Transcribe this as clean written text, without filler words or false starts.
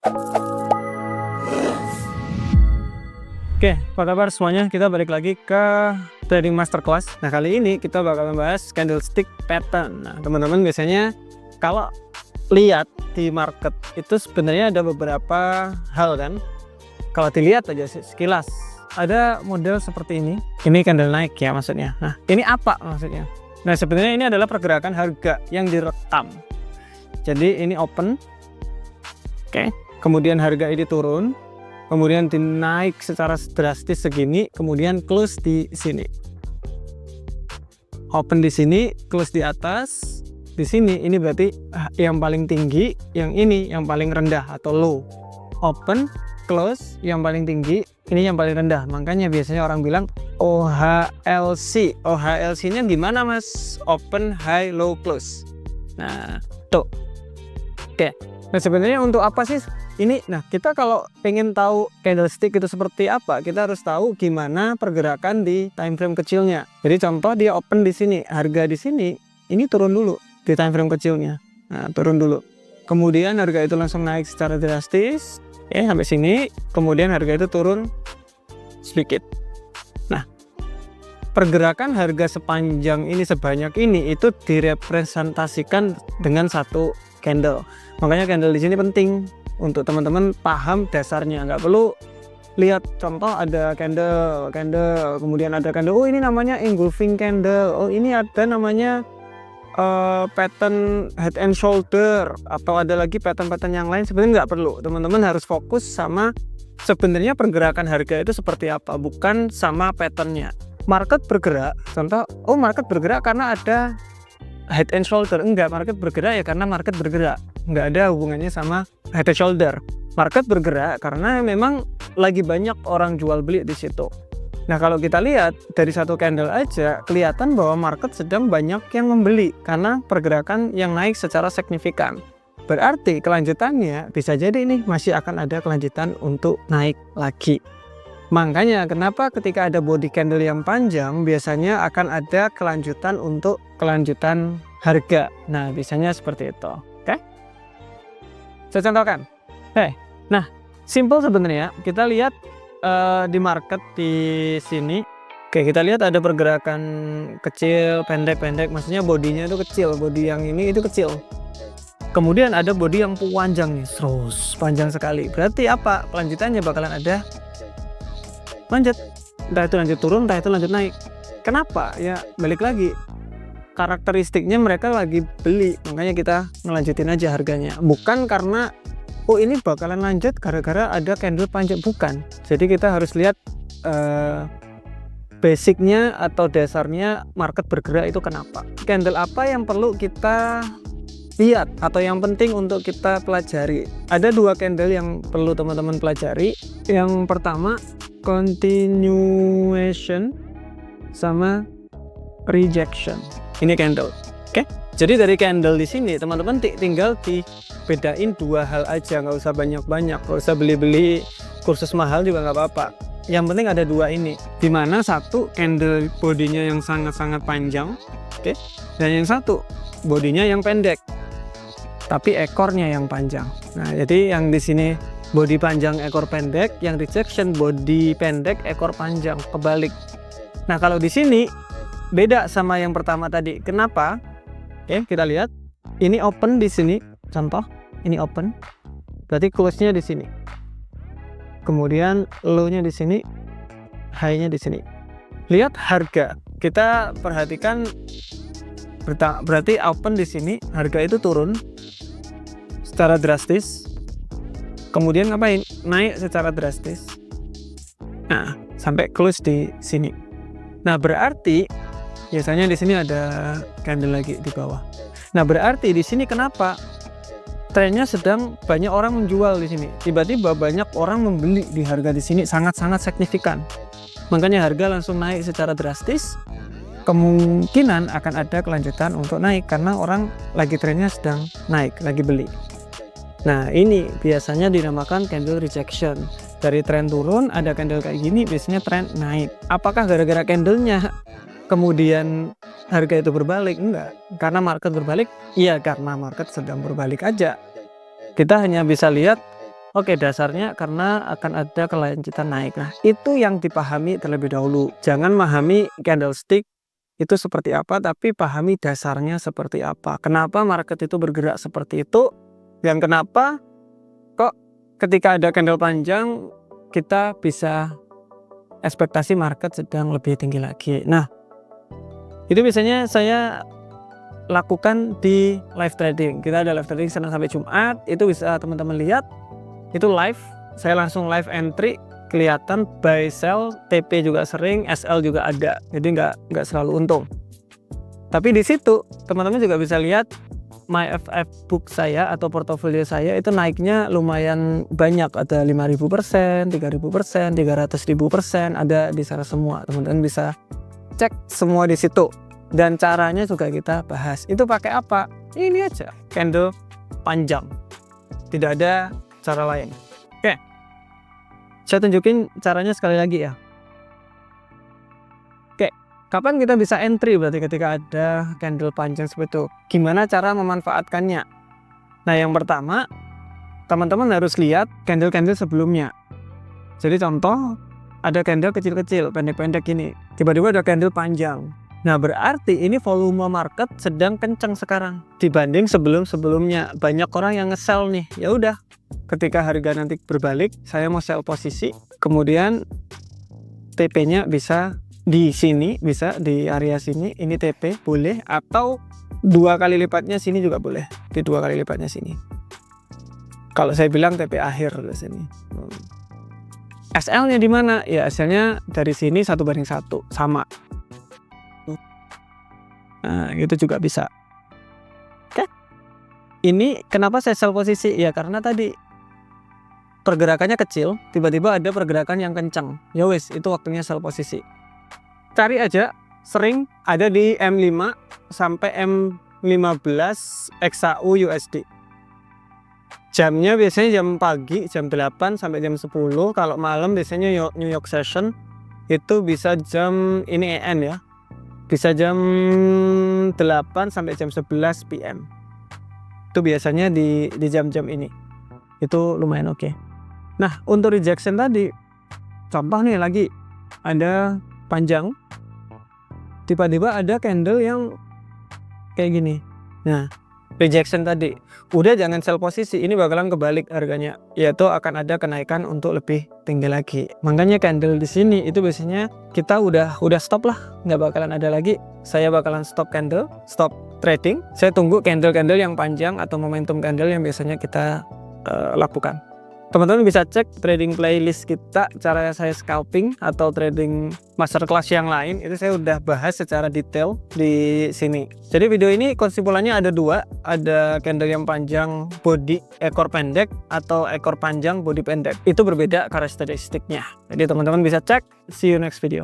Oke, apa kabar semuanya? Kita balik lagi ke trading masterclass. Nah, kali ini kita bakal membahas candlestick pattern. Nah, teman-teman biasanya kalau lihat di market itu sebenarnya ada beberapa hal kan. Kalau dilihat aja sekilas, ada model seperti ini. Ini candle naik ya maksudnya. Nah, ini apa maksudnya? Nah, sebenarnya ini adalah pergerakan harga yang direkam. Jadi ini open. Oke, kemudian harga ini turun. Kemudian dinaik secara drastis segini, kemudian close di sini. Open di sini, close di atas. Di sini ini berarti yang paling tinggi, yang ini yang paling rendah atau low. Open, close, yang paling tinggi, ini yang paling rendah. Makanya biasanya orang bilang OHLC. OHLC-nya gimana, Mas? Open, high, low, close. Nah, tuh. Oke. Nah, sebenarnya untuk apa sih ini? Nah, kita kalau pengen tahu candlestick itu seperti apa, kita harus tahu gimana pergerakan di time frame kecilnya. Jadi contoh dia open di sini, harga di sini, ini turun dulu di time frame kecilnya. Nah, turun dulu. Kemudian harga itu langsung naik secara drastis, ya sampai sini. Kemudian harga itu turun sedikit. Nah, pergerakan harga sepanjang ini sebanyak ini itu direpresentasikan dengan satu candle. Makanya candle di sini penting untuk teman-teman paham dasarnya. Nggak perlu lihat contoh ada candle, kemudian ada candle. Oh, ini namanya engulfing candle. Oh, ini ada namanya pattern head and shoulder, atau ada lagi pattern-pattern yang lain. Sebenarnya nggak perlu. Teman-teman harus fokus sama sebenarnya pergerakan harga itu seperti apa, bukan sama patternnya. Market bergerak, contoh, oh market bergerak karena ada head and shoulder. Enggak, market bergerak ya karena market bergerak. Enggak ada hubungannya sama head and shoulder. Market bergerak karena memang lagi banyak orang jual beli di situ. Nah, kalau kita lihat dari satu candle aja kelihatan bahwa market sedang banyak yang membeli karena pergerakan yang naik secara signifikan. Berarti kelanjutannya bisa jadi ini masih akan ada kelanjutan untuk naik lagi. Makanya kenapa ketika ada body candle yang panjang biasanya akan ada kelanjutan untuk kelanjutan harga. Nah, biasanya seperti itu. Oke? Saya contohkan. Nah, simple sebenarnya. Kita lihat di market di sini. Oke, kita lihat ada pergerakan kecil, pendek-pendek. Maksudnya bodinya itu kecil. Body yang ini itu kecil. Kemudian ada body yang panjang nih, terus panjang sekali. Berarti apa? Kelanjutannya bakalan ada lanjut, entah itu lanjut turun, entah itu lanjut naik. Kenapa? Ya balik lagi, karakteristiknya mereka lagi beli, makanya kita ngelanjutin aja harganya. Bukan karena oh ini bakalan lanjut gara-gara ada candle panjang, bukan. Jadi kita harus lihat basicnya atau dasarnya market bergerak itu kenapa. Candle apa yang perlu kita lihat atau yang penting untuk kita pelajari. Ada dua candle yang perlu teman-teman pelajari. Yang pertama continuation sama rejection. Ini candle. Oke. Jadi dari candle di sini teman-teman tinggal dibedain dua hal aja, nggak usah banyak-banyak, nggak usah beli-beli kursus mahal juga nggak apa-apa. Yang penting ada dua ini, dimana satu candle bodinya yang sangat-sangat panjang, oke, dan yang satu bodinya yang pendek, tapi ekornya yang panjang. Nah, jadi yang di sini body panjang ekor pendek, yang rejection body pendek ekor panjang, kebalik. Nah, kalau di sini beda sama yang pertama tadi. Kenapa? Oke, kita lihat. Ini open di sini, contoh. Ini open. Berarti close-nya di sini. Kemudian low-nya di sini, high-nya di sini. Lihat harga. Kita perhatikan berarti open di sini, harga itu turun secara drastis. Kemudian ngapain? Naik secara drastis. Nah, sampai close di sini. Nah, berarti biasanya di sini ada candle lagi di bawah. Nah, berarti di sini kenapa? Trennya sedang banyak orang menjual di sini. Tiba-tiba banyak orang membeli di harga di sini sangat-sangat signifikan. Makanya harga langsung naik secara drastis. Kemungkinan akan ada kelanjutan untuk naik karena orang lagi trennya sedang naik, lagi beli. Nah, ini biasanya dinamakan candle rejection. Dari tren turun ada candle kayak gini, biasanya tren naik. Apakah gara-gara candlenya kemudian harga itu berbalik? Enggak. Karena market berbalik? Iya, karena market sedang berbalik aja. Kita hanya bisa lihat Oke, dasarnya karena akan ada kelanjutan naik. Nah, itu yang dipahami terlebih dahulu. Jangan memahami candlestick itu seperti apa, tapi pahami dasarnya seperti apa. Kenapa market itu bergerak seperti itu, dan kenapa kok ketika ada candle panjang kita bisa ekspektasi market sedang lebih tinggi lagi. Nah, itu biasanya saya lakukan di live trading. Kita ada live trading Senin sampai Jumat, itu bisa teman-teman lihat. Itu live, saya langsung live entry, kelihatan buy sell, TP juga sering, SL juga ada, jadi nggak selalu untung. Tapi di situ teman-teman juga bisa lihat my FF book saya atau portofolio saya itu naiknya lumayan banyak, ada 5.000%, 3.000%, 300.000%, ada di sana semua. Teman-teman bisa cek semua di situ, dan caranya juga kita bahas. Itu pakai apa? Ini aja, candle panjang, tidak ada cara lain. Oke, saya tunjukin caranya sekali lagi ya. Oke, kapan kita bisa entry berarti ketika ada candle panjang seperti itu? Gimana cara memanfaatkannya? Nah, yang pertama, teman-teman harus lihat candle-candle sebelumnya. Jadi contoh, ada candle kecil-kecil, pendek-pendek gini, tiba-tiba ada candle panjang. Nah, berarti ini volume market sedang kencang sekarang dibanding sebelum-sebelumnya. Banyak orang yang nge-sell nih. Ya udah, ketika harga nanti berbalik, saya mau sell posisi, kemudian TP-nya bisa di sini, bisa di area sini, ini TP boleh, atau 2 kali lipatnya sini juga boleh, di 2 kali lipatnya sini. Kalau saya bilang TP akhir di sini. SL-nya di mana? Ya, SL-nya dari sini 1/1, sama. Nah, itu juga bisa. Oke. Ini kenapa saya sell posisi? Ya karena tadi pergerakannya kecil, tiba-tiba ada pergerakan yang kencang. Ya wis, itu waktunya sell posisi. Cari aja, sering ada di M5 sampai M15 XAU USD. Jamnya biasanya jam pagi, jam 8 sampai jam 10. Kalau malam biasanya New York Session itu bisa jam, ini EN ya, bisa jam 8 sampai jam 11 PM. Itu biasanya di jam-jam ini. Itu lumayan oke. Nah, untuk rejection tadi, contoh nih lagi, ada panjang, tiba-tiba ada candle yang kayak gini. Nah, rejection tadi, udah jangan sell posisi, ini bakalan kebalik harganya, yaitu akan ada kenaikan untuk lebih tinggi lagi. Makanya candle di sini itu biasanya kita udah stop lah, nggak bakalan ada lagi. Saya bakalan stop candle, stop trading. Saya tunggu candle-candle yang panjang atau momentum candle yang biasanya kita lakukan. Teman-teman bisa cek trading playlist kita, cara saya scalping atau trading masterclass yang lain, itu saya udah bahas secara detail di sini. Jadi video ini kesimpulannya ada 2, ada candle yang panjang body ekor pendek atau ekor panjang body pendek. Itu berbeda karakteristiknya. Jadi teman-teman bisa cek. See you next video.